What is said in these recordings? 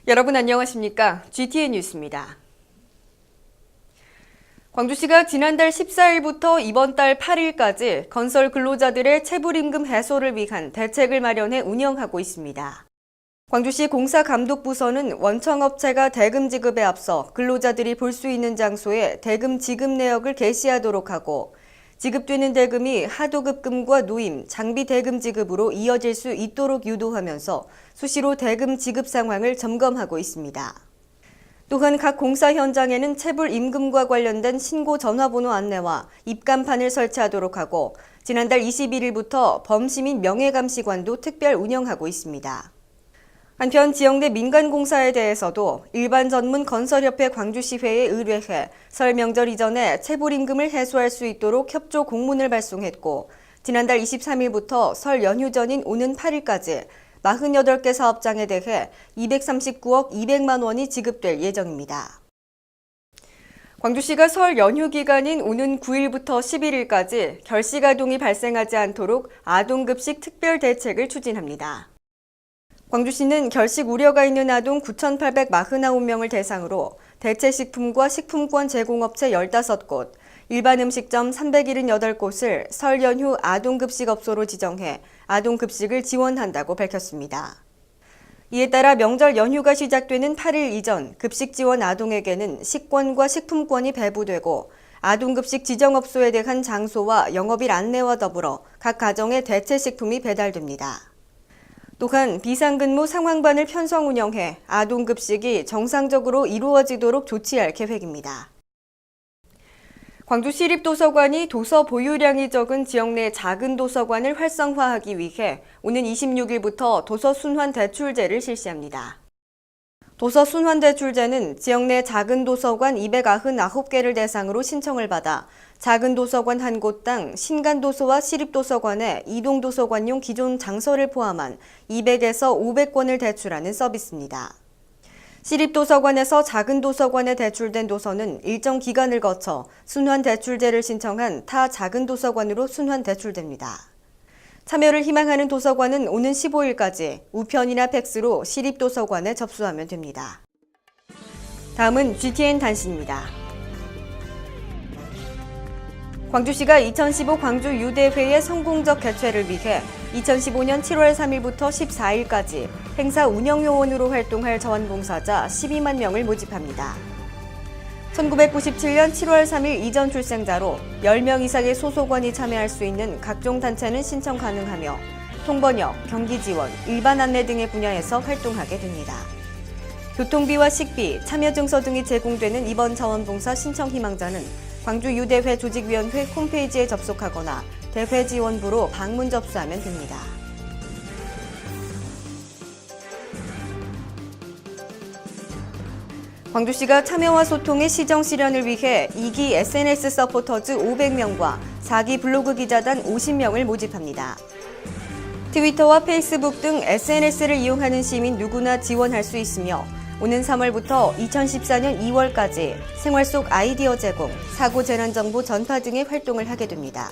여러분 안녕하십니까? GTN 뉴스입니다. 광주시가 지난달 14일부터 이번 달 8일까지 건설 근로자들의 체불임금 해소를 위한 대책을 마련해 운영하고 있습니다. 광주시 공사감독부서는 원청업체가 대금 지급에 앞서 근로자들이 볼 수 있는 장소에 대금 지급 내역을 게시하도록 하고 지급되는 대금이 하도급금과 노임, 장비 대금 지급으로 이어질 수 있도록 유도하면서 수시로 대금 지급 상황을 점검하고 있습니다. 또한 각 공사 현장에는 체불 임금과 관련된 신고 전화번호 안내와 입간판을 설치하도록 하고 지난달 21일부터 범시민 명예감시관도 특별 운영하고 있습니다. 한편 지역 내 민간공사에 대해서도 일반 전문 건설협회 광주시회에 의뢰해 설 명절 이전에 체불임금을 해소할 수 있도록 협조 공문을 발송했고 지난달 23일부터 설 연휴 전인 오는 8일까지 48개 사업장에 대해 239억 200만 원이 지급될 예정입니다. 광주시가 설 연휴 기간인 오는 9일부터 11일까지 결식아동이 발생하지 않도록 아동급식 특별 대책을 추진합니다. 광주시는 결식 우려가 있는 아동 9,849명을 대상으로 대체식품과 식품권 제공업체 15곳, 일반 음식점 378곳을 설 연휴 아동급식업소로 지정해 아동급식을 지원한다고 밝혔습니다. 이에 따라 명절 연휴가 시작되는 8일 이전 급식 지원 아동에게는 식권과 식품권이 배부되고 아동급식 지정업소에 대한 장소와 영업일 안내와 더불어 각 가정에 대체식품이 배달됩니다. 또한 비상근무 상황반을 편성 운영해 아동급식이 정상적으로 이루어지도록 조치할 계획입니다. 광주시립도서관이 도서 보유량이 적은 지역 내 작은 도서관을 활성화하기 위해 오는 26일부터 도서순환대출제를 실시합니다. 도서순환대출제는 지역 내 작은 도서관 299개를 대상으로 신청을 받아 작은 도서관 한 곳당 신간도서와 시립도서관의 이동도서관용 기존 장서를 포함한 200에서 500권을 대출하는 서비스입니다. 시립도서관에서 작은 도서관에 대출된 도서는 일정 기간을 거쳐 순환대출제를 신청한 타 작은 도서관으로 순환대출됩니다. 참여를 희망하는 도서관은 오는 15일까지 우편이나 팩스로 시립도서관에 접수하면 됩니다. 다음은 GTN 단신입니다. 광주시가 2015 광주 유대회의 성공적 개최를 위해 2015년 7월 3일부터 14일까지 행사 운영요원으로 활동할 자원봉사자 12만 명을 모집합니다. 1997년 7월 3일 이전 출생자로 10명 이상의 소속원이 참여할 수 있는 각종 단체는 신청 가능하며 통번역, 경기지원, 일반 안내 등의 분야에서 활동하게 됩니다. 교통비와 식비, 참여증서 등이 제공되는 이번 자원봉사 신청 희망자는 광주유대회 조직위원회 홈페이지에 접속하거나 대회지원부로 방문 접수하면 됩니다. 광주시가 참여와 소통의 시정 실현을 위해 2기 SNS 서포터즈 500명과 4기 블로그 기자단 50명을 모집합니다. 트위터와 페이스북 등 SNS를 이용하는 시민 누구나 지원할 수 있으며 오는 3월부터 2014년 2월까지 생활 속 아이디어 제공, 사고 재난 정보 전파 등의 활동을 하게 됩니다.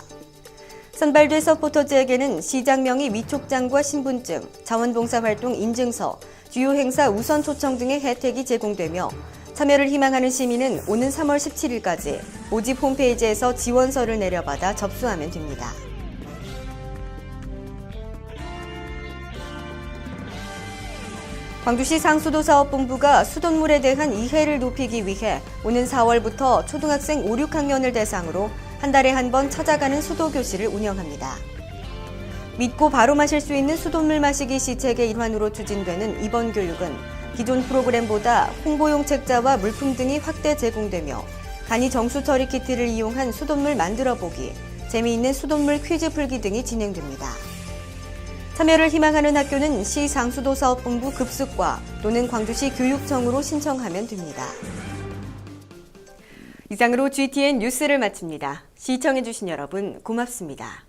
선발된 서포터즈에게는 시장명의 위촉장과 신분증, 자원봉사활동 인증서, 주요 행사 우선 초청 등의 혜택이 제공되며 참여를 희망하는 시민은 오는 3월 17일까지 모집 홈페이지에서 지원서를 내려받아 접수하면 됩니다. 광주시 상수도사업본부가 수돗물에 대한 이해를 높이기 위해 오는 4월부터 초등학생 5, 6학년을 대상으로 한 달에 한 번 찾아가는 수도교실을 운영합니다. 믿고 바로 마실 수 있는 수돗물 마시기 시책의 일환으로 추진되는 이번 교육은 기존 프로그램보다 홍보용 책자와 물품 등이 확대 제공되며 간이 정수 처리 키트를 이용한 수돗물 만들어 보기, 재미있는 수돗물 퀴즈 풀기 등이 진행됩니다. 참여를 희망하는 학교는 시 상수도사업본부 급습과 또는 광주시 교육청으로 신청하면 됩니다. 이상으로 GTN 뉴스를 마칩니다. 시청해주신 여러분 고맙습니다.